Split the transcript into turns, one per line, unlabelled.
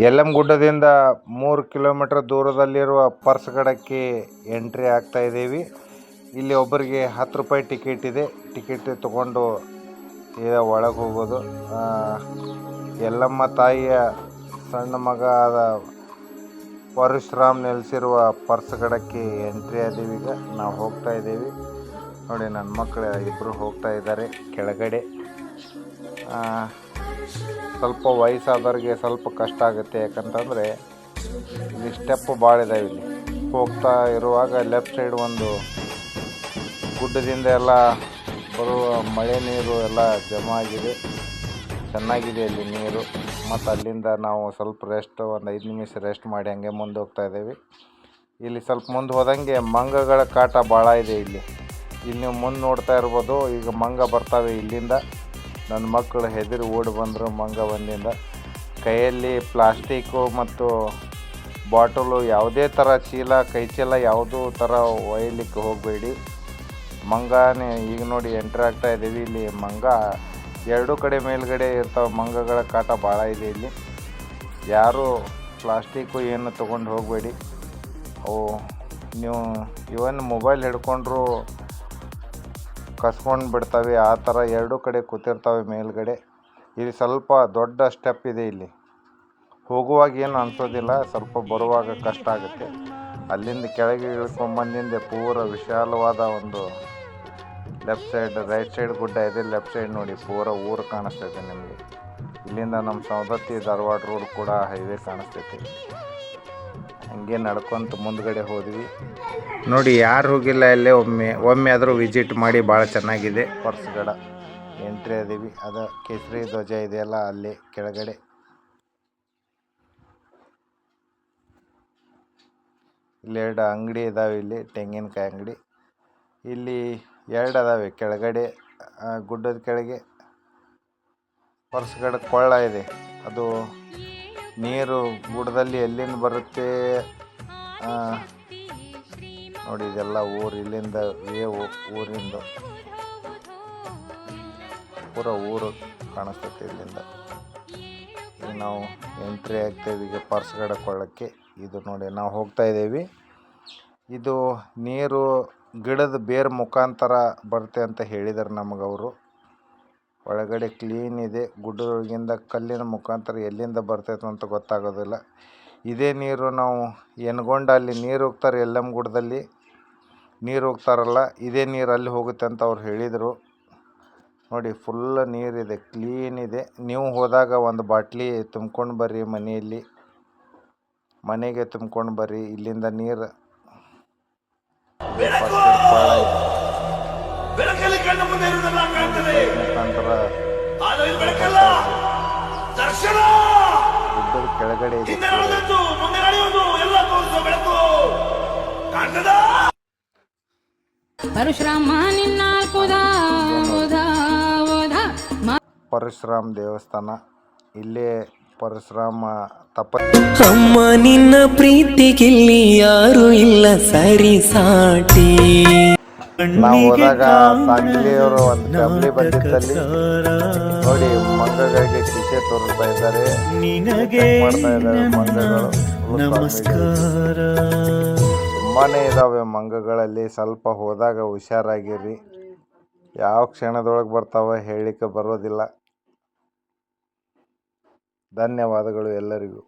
ಯಲ್ಲಮ್ಮಗುಡ್ಡದಿಂದ 3 kilometre ದೂರದಲ್ಲಿರುವ ಪರ್ಸ್ಗಡಕ್ಕೆ entry ಆಗ್ತಾ ಇದ್ದೀವಿ. ಇಲ್ಲಿ ಒಬ್ಬರಿಗೆ 10 ರೂಪಾಯಿ ಟಿಕೆಟ್ ಇದೆ. ಟಿಕೆಟ್ ತಗೊಂಡು ಸೀದಾ ಒಳಗೆ ಹೋಗೋದು. ಯಲ್ಲಮ್ಮ ತಾಯಿಯ ಸಣ್ಣ ಮಗ ಆದ ಪರಶುರಾಮ್ ನೆಲೆಸಿರುವ ಪರ್ಸ್ಗಡಕ್ಕೆ ಎಂಟ್ರಿ ಆದೀವಿ. ಈಗ ನಾವು ಹೋಗ್ತಾ ಇದ್ದೀವಿ. ನೋಡಿ, ನನ್ನ ಮಕ್ಕಳು ಇಬ್ಬರು ಹೋಗ್ತಾ ಇದ್ದಾರೆ ಕೆಳಗಡೆ. ಸ್ವಲ್ಪ ವಯಸ್ಸಾದವ್ರಿಗೆ ಸ್ವಲ್ಪ ಕಷ್ಟ ಆಗುತ್ತೆ, ಯಾಕಂತಂದರೆ ಇಲ್ಲಿ ಸ್ಟೆಪ್ ಭಾಳ ಇದಾವೆ. ಇಲ್ಲಿ ಹೋಗ್ತಾ ಇರುವಾಗ ಲೆಫ್ಟ್ ಸೈಡ್ ಒಂದು ಗುಡ್ಡದಿಂದ ಎಲ್ಲ ಬರುವ ಮಳೆ ನೀರು ಎಲ್ಲ ಜಮಾ ಆಗಿದೆ, ಚೆನ್ನಾಗಿದೆ ಅಲ್ಲಿ ನೀರು. ಮತ್ತು ಅಲ್ಲಿಂದ ನಾವು ಸ್ವಲ್ಪ ಒಂದು 5 ನಿಮಿಷ ರೆಸ್ಟ್ ಮಾಡಿ ಹಂಗೆ ಮುಂದೆ ಹೋಗ್ತಾ ಇದ್ದೀವಿ. ಇಲ್ಲಿ ಸ್ವಲ್ಪ ಮುಂದೆ ಹೋದಂಗೆ ಮಂಗಗಳ ಕಾಟ ಭಾಳ ಇದೆ. ಇಲ್ಲಿ ನೀವು ಮುಂದೆ ನೋಡ್ತಾ ಇರ್ಬೋದು. ಈಗ ಮಂಗ ಬರ್ತಾವೆ ಇಲ್ಲಿಂದ. ನನ್ನ ಮಕ್ಕಳು ಹೆದರಿ ಓಡಿ ಬಂದರು ಮಂಗ ಬಂದಿಂದ. ಕೈಯಲ್ಲಿ ಪ್ಲಾಸ್ಟಿಕ್ಕು ಮತ್ತು ಬಾಟಲು, ಯಾವುದೇ ಥರ ಚೀಲ, ಕೈ ಚೀಲ ಯಾವುದೂ ಥರ ಒಯ್ಯಲಿಕ್ಕೆ ಹೋಗಬೇಡಿ. ಮಂಗನೇ ಈಗ ನೋಡಿ ಎಂಟ್ರಿ ಆಗ್ತಾ ಇದ್ದೀವಿ. ಇಲ್ಲಿ ಮಂಗ ಎರಡೂ ಕಡೆ ಮೇಲ್ಗಡೆ ಇರ್ತಾವೆ. ಮಂಗಗಳ ಕಾಟ ಭಾಳ ಇದೆ ಇಲ್ಲಿ. ಯಾರು ಪ್ಲಾಸ್ಟಿಕ್ಕು ಏನು ತೊಗೊಂಡು ಹೋಗಬೇಡಿ. ಅವು ನೀವು ಇವನ್ ಮೊಬೈಲ್ ಹಿಡ್ಕೊಂಡ್ರು ಕಸ್ಕೊಂಡು ಬಿಡ್ತವೆ. ಆ ಥರ ಎರಡೂ ಕಡೆ ಕೂತಿರ್ತವೆ ಮೇಲ್ಗಡೆ. ಇಲ್ಲಿ ಸ್ವಲ್ಪ ದೊಡ್ಡ ಸ್ಟೆಪ್ ಇದೆ. ಇಲ್ಲಿ ಹೋಗುವಾಗ ಏನು ಅನಿಸೋದಿಲ್ಲ, ಸ್ವಲ್ಪ ಬರುವಾಗ ಕಷ್ಟ ಆಗುತ್ತೆ. ಅಲ್ಲಿಂದ ಕೆಳಗೆ ಇಳ್ಕೊಂಬಂದಿಂದ ಪೂರ ವಿಶಾಲವಾದ ಒಂದು ಲೆಫ್ಟ್ ಸೈಡ್, ರೈಟ್ ಸೈಡ್ ಗುಡ್ಡ ಇದೆ. ಲೆಫ್ಟ್ ಸೈಡ್ ನೋಡಿ ಪೂರ ಊರು ಕಾಣಿಸ್ತೈತೆ ನಿಮಗೆ. ಇಲ್ಲಿಂದ ನಮ್ಮ ಸವದತ್ತಿ ಧಾರವಾಡ ರೋಡ್ ಕೂಡ ಹೈವೇ ಕಾಣಿಸ್ತೈತಿ. ಹಂಗೆ ನಡ್ಕೊಂತ ಮುಂದ್ಗಡೆ ಹೋದ್ವಿ. ನೋಡಿ, ಯಾರು ಹೋಗಿಲ್ಲ ಇಲ್ಲೇ ಒಮ್ಮೆ ಆದರೂ ವಿಸಿಟ್ ಮಾಡಿ. ಭಾಳ ಚೆನ್ನಾಗಿದೆ ಪರ್ಸ್ಗಡ. ಎಂಟ್ರಿ ಅದೀವಿ. ಅದು ಕೇಸರಿ ಧ್ವಜ ಇದೆಯಲ್ಲ ಅಲ್ಲಿ ಕೆಳಗಡೆ. ಇಲ್ಲಿ 2 ಅಂಗಡಿ ಇದ್ದಾವೆ. ಇಲ್ಲಿ ತೆಂಗಿನಕಾಯಿ ಅಂಗಡಿ. ಇಲ್ಲಿ 2 ಅದಾವೆ ಕೆಳಗಡೆ. ಗುಡ್ಡದ ಕೆಳಗೆ ಪರ್ಸ್ಗಡ ಕೊಳ್ಳ ಇದೆ. ಅದು ನೀರು ಗುಡ್ಡದಲ್ಲಿ ಎಲ್ಲಿಂದ ಬರುತ್ತೆ ನೋಡಿ. ಇದೆಲ್ಲ ಊರು. ಇಲ್ಲಿಂದ ಊರಿಂದ ಪೂರ ಊರು ಕಾಣಿಸ್ತೈತೆ ಇಲ್ಲಿಂದ. ಈಗ ನಾವು ಎಂಟ್ರಿ ಆಗ್ತೇವೆ ಈಗ ಪರ್ಸ್ಗಡ ಕೊಳ್ಳಕ್ಕೆ. ಇದು ನೋಡಿ ನಾವು ಹೋಗ್ತಾ ಇದ್ದೀವಿ. ಇದು ನೀರು ಗಿಡದ ಬೇರು ಮುಖಾಂತರ ಬರುತ್ತೆ ಅಂತ ಹೇಳಿದ್ದಾರೆ ನಮಗವರು. ಒಳಗಡೆ ಕ್ಲೀನ್ ಇದೆ. ಗುಡ್ಡದೊಳಗಿಂದ ಕಲ್ಲಿನ ಮುಖಾಂತರ ಎಲ್ಲಿಂದ ಬರ್ತೈತೆ ಅಂತ ಗೊತ್ತಾಗೋದಿಲ್ಲ. ಇದೇ ನೀರು ನಾವು ಎನ್ಗೊಂಡ ಅಲ್ಲಿ ನೀರು ಹೋಗ್ತಾರೆ, ಯಲ್ಲಮ್ಮಗುಡ್ಡದಲ್ಲಿ ನೀರು ಹೋಗ್ತಾರಲ್ಲ, ಇದೇ ನೀರು ಅಲ್ಲಿ ಹೋಗುತ್ತೆ ಅಂತ ಅವ್ರು ಹೇಳಿದರು. ನೋಡಿ, ಫುಲ್ ನೀರಿದೆ, ಕ್ಲೀನ್ ಇದೆ. ನೀವು ಹೋದಾಗ ಒಂದು ಬಾಟ್ಲಿ ತುಂಬ್ಕೊಂಡು ಬರ್ರಿ. ಮನೆಗೆ ತುಂಬ್ಕೊಂಡು ಬರ್ರಿ. ಇಲ್ಲಿಂದ ನೀರು ಮುಖಾಂತರ ಗುಡ್ಡದ ಕೆಳಗಡೆ ಇದೆ. ಪರಶುರಾಮ್ ದೇವಸ್ಥಾನ. ಇಲ್ಲೇ ಪರಶುರಾಮ
ಅಮ್ಮ ನಿನ್ನ ಪ್ರೀತಿಗಿಲ್ಲಿ ಯಾರು ಇಲ್ಲ ಸರಿ ಸಾಟಿ.
ನಾವು ಹೋದಾಗ ಸಾಂಗ್ಲಿಯವರು ಒಂದು ಫ್ಯಾಮಿಲಿ ಬಂದಿದ್ದಲ್ಲಿ ನೋಡಿ ಮಂಗಗಳಿಗೆ ಕಿಸೆ ತೋರಿಸ್ತಾ ಇದ್ದಾರೆ, ಮಾಡ್ತಾ ಇದ್ದಾರೆ. ಮಂಗಗಳು ತುಂಬಾನೇ ಇದಾವೆ ಮಂಗಗಳಲ್ಲಿ. ಸ್ವಲ್ಪ ಹೋದಾಗ ಹುಷಾರಾಗಿರ್ರಿ. ಯಾವ ಕ್ಷಣದೊಳಗೆ ಬರ್ತಾವೆ ಹೇಳಲಿಕ್ಕೆ ಬರೋದಿಲ್ಲ. ಧನ್ಯವಾದಗಳು ಎಲ್ಲರಿಗೂ.